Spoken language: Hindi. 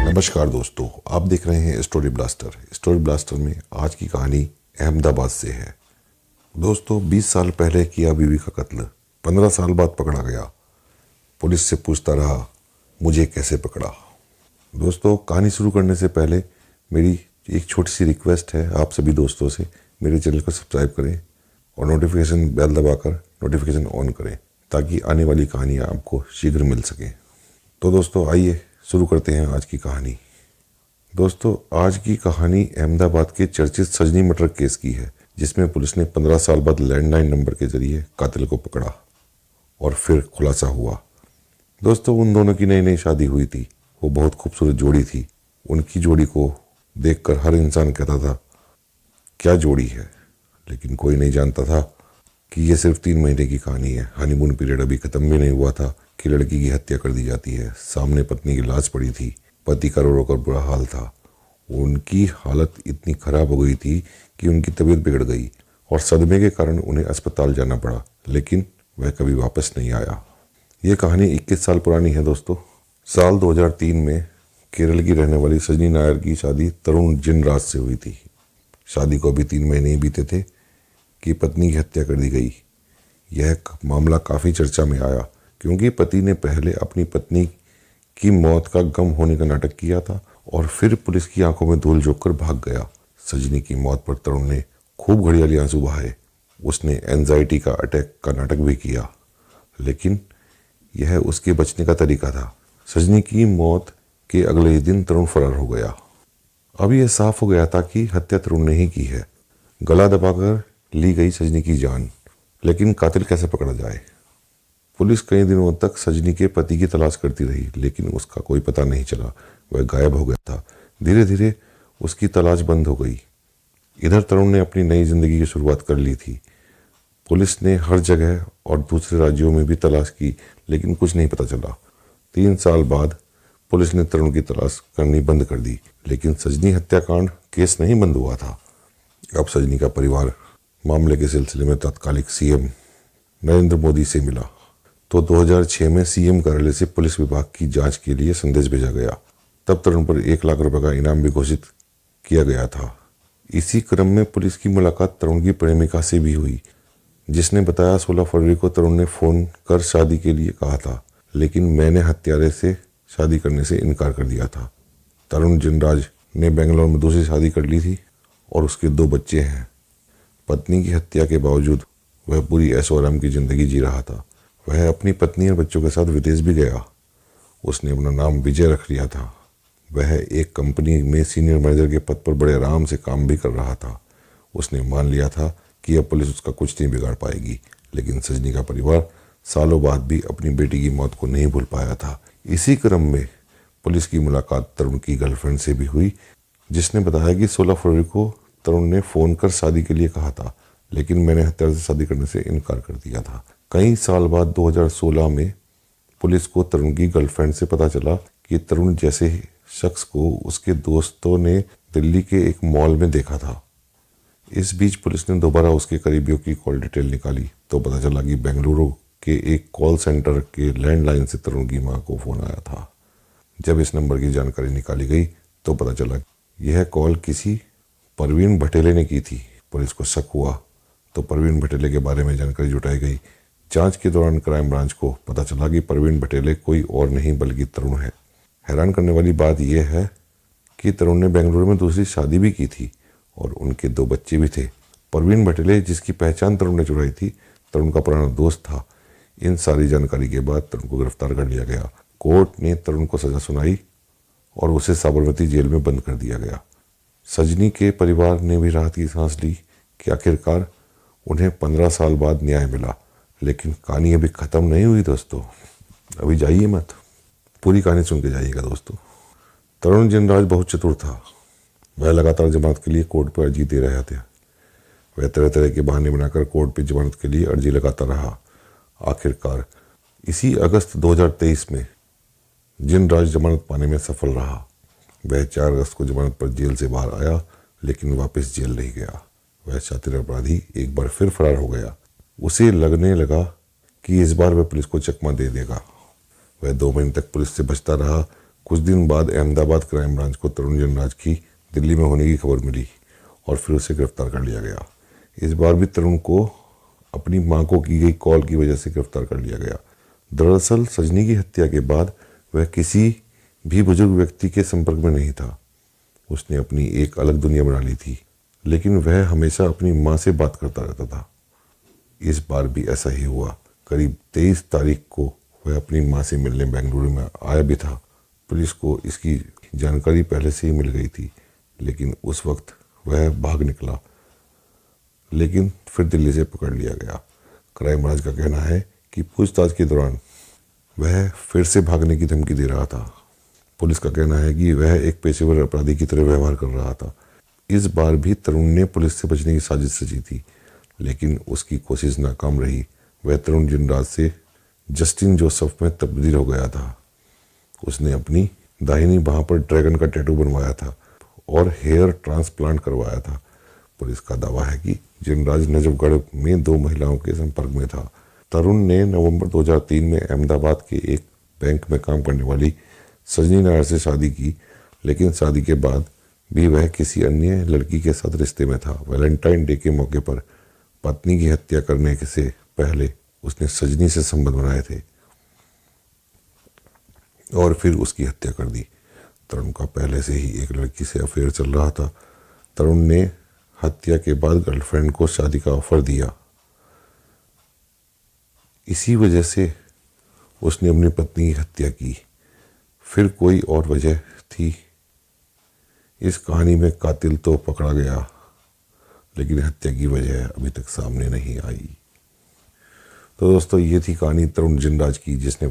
नमस्कार दोस्तों, आप देख रहे हैं स्टोरी ब्लास्टर। स्टोरी ब्लास्टर में आज की कहानी अहमदाबाद से है। दोस्तों, 20 साल पहले किया बीवी का कत्ल, 15 साल बाद पकड़ा गया। पुलिस से पूछता रहा, मुझे कैसे पकड़ा। दोस्तों, कहानी शुरू करने से पहले मेरी एक छोटी सी रिक्वेस्ट है आप सभी दोस्तों से, मेरे चैनल को सब्सक्राइब करें और नोटिफिकेशन बेल दबाकर नोटिफिकेशन ऑन करें ताकि आने वाली कहानियाँ आपको शीघ्र मिल सकें। तो दोस्तों, आइए शुरू करते हैं आज की कहानी। दोस्तों, आज की कहानी अहमदाबाद के चर्चित सजनी मटर केस की है, जिसमें पुलिस ने 15 साल बाद लैंडलाइन नंबर के जरिए कातिल को पकड़ा और फिर खुलासा हुआ। दोस्तों, उन दोनों की नई नई शादी हुई थी। वो बहुत खूबसूरत जोड़ी थी। उनकी जोड़ी को देखकर हर इंसान कहता था क्या जोड़ी है, लेकिन कोई नहीं जानता था कि ये सिर्फ 3 महीने की कहानी है। हनीमून पीरियड अभी खत्म भी नहीं हुआ था कि लड़की की हत्या कर दी जाती है। सामने पत्नी की लाश पड़ी थी। पति का रो रो कर बुरा हाल था। उनकी हालत इतनी खराब हो गई थी कि उनकी तबीयत बिगड़ गई और सदमे के कारण उन्हें अस्पताल जाना पड़ा, लेकिन वह कभी वापस नहीं आया। ये कहानी 21 साल पुरानी है। दोस्तों, साल 2003 में केरल की रहने वाली सजनी नायर की शादी तरुण जिनराज से हुई थी। शादी को अभी 3 महीने ही बीते थे कि पत्नी की हत्या कर दी गई। यह मामला काफ़ी चर्चा में आया क्योंकि पति ने पहले अपनी पत्नी की मौत का गम होने का नाटक किया था और फिर पुलिस की आंखों में धूल झोंककर भाग गया। सजनी की मौत पर तरुण ने खूब घड़ियाली आंसू बहाए। उसने एंजाइटी का अटैक का नाटक भी किया, लेकिन यह उसके बचने का तरीका था। सजनी की मौत के अगले ही दिन तरुण फरार हो गया। अब यह साफ हो गया था कि हत्या तरुण ने ही की है। गला दबाकर ली गई सजनी की जान, लेकिन कातिल कैसे पकड़ा जाए। पुलिस कई दिनों तक सजनी के पति की तलाश करती रही, लेकिन उसका कोई पता नहीं चला। वह गायब हो गया था। धीरे धीरे उसकी तलाश बंद हो गई। इधर तरुण ने अपनी नई जिंदगी की शुरुआत कर ली थी। पुलिस ने हर जगह और दूसरे राज्यों में भी तलाश की, लेकिन कुछ नहीं पता चला। 3 साल बाद पुलिस ने तरुण की तलाश करनी बंद कर दी, लेकिन सजनी हत्याकांड केस नहीं बंद हुआ था। अब सजनी का परिवार मामले के सिलसिले में तत्कालिक सीएम नरेंद्र मोदी से मिला, तो 2006 में सीएम कार्यालय से पुलिस विभाग की जांच के लिए संदेश भेजा गया। तब तरुण पर 1 लाख रुपए का इनाम भी घोषित किया गया था। इसी क्रम में पुलिस की मुलाकात तरुण की प्रेमिका से भी हुई, जिसने बताया 16 फरवरी को तरुण ने फोन कर शादी के लिए कहा था, लेकिन मैंने हत्यारे से शादी करने से इनकार कर दिया था। तरुण जिनराज ने बेंगलोर में दूसरी शादी कर ली थी और उसके 2 बच्चे हैं। पत्नी की हत्या के बावजूद वह पूरी ऐशो आराम की जिंदगी जी रहा था। वह अपनी पत्नी और बच्चों के साथ विदेश भी गया। उसने अपना नाम विजय रख लिया था। वह एक कंपनी में सीनियर मैनेजर के पद पर बड़े आराम से काम भी कर रहा था। उसने मान लिया था कि अब पुलिस उसका कुछ नहीं बिगाड़ पाएगी, लेकिन सजनी का परिवार सालों बाद भी अपनी बेटी की मौत को नहीं भूल पाया था। इसी क्रम में पुलिस की मुलाकात तरुण की गर्लफ्रेंड से भी हुई, जिसने बताया कि 16 फरवरी को तरुण ने फोन कर शादी के लिए कहा था, लेकिन मैंने हत्यारे से शादी करने से इनकार कर दिया था। कई साल बाद 2016 में पुलिस को तरुण की गर्लफ्रेंड से पता चला कि तरुण जैसे शख्स को उसके दोस्तों ने दिल्ली के एक मॉल में देखा था। इस बीच पुलिस ने दोबारा उसके करीबियों की कॉल डिटेल निकाली, तो पता चला कि बेंगलुरु के एक कॉल सेंटर के लैंडलाइन से तरुण की मां को फोन आया था। जब इस नंबर की जानकारी निकाली गई तो पता चला यह कॉल किसी परवीन भटेले ने की थी। पुलिस को शक हुआ तो परवीन भटेले के बारे में जानकारी जुटाई गई। जांच के दौरान क्राइम ब्रांच को पता चला कि परवीन भटेले कोई और नहीं बल्कि तरुण है। हैरान करने वाली बात यह है कि तरुण ने बेंगलुरु में दूसरी शादी भी की थी और उनके 2 बच्चे भी थे। परवीन भटेले, जिसकी पहचान तरुण ने चुराई थी, तरुण का पुराना दोस्त था। इन सारी जानकारी के बाद तरुण को गिरफ्तार कर लिया गया। कोर्ट ने तरुण को सजा सुनाई और उसे साबरमती जेल में बंद कर दिया गया। सजनी के परिवार ने भी राहत की सांस ली कि आखिरकार उन्हें 15 साल बाद न्याय मिला, लेकिन कहानी अभी खत्म नहीं हुई। दोस्तों, अभी जाइए मत, पूरी कहानी सुन के जाइएगा। दोस्तों, तरुण जिनराज बहुत चतुर था। वह लगातार जमानत के लिए कोर्ट पर अर्जी दे रहे थे। वह तरह तरह के बहाने बनाकर कोर्ट पर जमानत के लिए अर्जी लगाता रहा। आखिरकार इसी अगस्त 2023 में जिनराज जमानत पाने में सफल रहा। वह 4 अगस्त को जमानत पर जेल से बाहर आया, लेकिन वापस जेल नहीं गया। वह शातिर अपराधी एक बार फिर फरार हो गया। उसे लगने लगा कि इस बार वह पुलिस को चकमा दे देगा। वह 2 महीने तक पुलिस से बचता रहा। कुछ दिन बाद अहमदाबाद क्राइम ब्रांच को तरुण जिनराज की दिल्ली में होने की खबर मिली और फिर उसे गिरफ्तार कर लिया गया। इस बार भी तरुण को अपनी मां को की गई कॉल की वजह से गिरफ्तार कर लिया गया। दरअसल सजनी की हत्या के बाद वह किसी भी बुजुर्ग व्यक्ति के संपर्क में नहीं था। उसने अपनी एक अलग दुनिया बना ली थी, लेकिन वह हमेशा अपनी मां से बात करता रहता था। इस बार भी ऐसा ही हुआ। करीब 23 तारीख को वह अपनी मां से मिलने बेंगलुरु में आया भी था। पुलिस को इसकी जानकारी पहले से ही मिल गई थी, लेकिन उस वक्त वह भाग निकला, लेकिन फिर दिल्ली से पकड़ लिया गया। क्राइम ब्रांच का कहना है कि पूछताछ के दौरान वह फिर से भागने की धमकी दे रहा था। पुलिस का कहना है कि वह एक पेशेवर अपराधी की तरह व्यवहार कर रहा था। इस बार भी तरुण ने पुलिस से बचने की साजिश रची थी, लेकिन उसकी कोशिश नाकाम रही। वह तरुण जिनराज से जस्टिन जोसेफ में तब्दील हो गया था। उसने अपनी दाहिनी बाह पर ड्रैगन का टैटू बनवाया था और हेयर ट्रांसप्लांट करवाया था। पुलिस का दावा है कि जिनराज नजफगढ़ में 2 महिलाओं के संपर्क में था। तरुण ने नवंबर 2003 में अहमदाबाद के एक बैंक में काम करने वाली सजनी नायर से शादी की, लेकिन शादी के बाद भी वह किसी अन्य लड़की के साथ रिश्ते में था। वैलेंटाइन डे के मौके पर पत्नी की हत्या करने से पहले उसने सजनी से संबंध बनाए थे और फिर उसकी हत्या कर दी। तरुण का पहले से ही एक लड़की से अफेयर चल रहा था। तरुण ने हत्या के बाद गर्लफ्रेंड को शादी का ऑफर दिया। इसी वजह से उसने अपनी पत्नी की हत्या की। फिर कोई और वजह थी। इस कहानी में कातिल तो पकड़ा गया, लेकिन हत्या की वजह अभी तक सामने नहीं आई। तो दोस्तों, ये थी कहानी तरुण जिनराज की, जिसने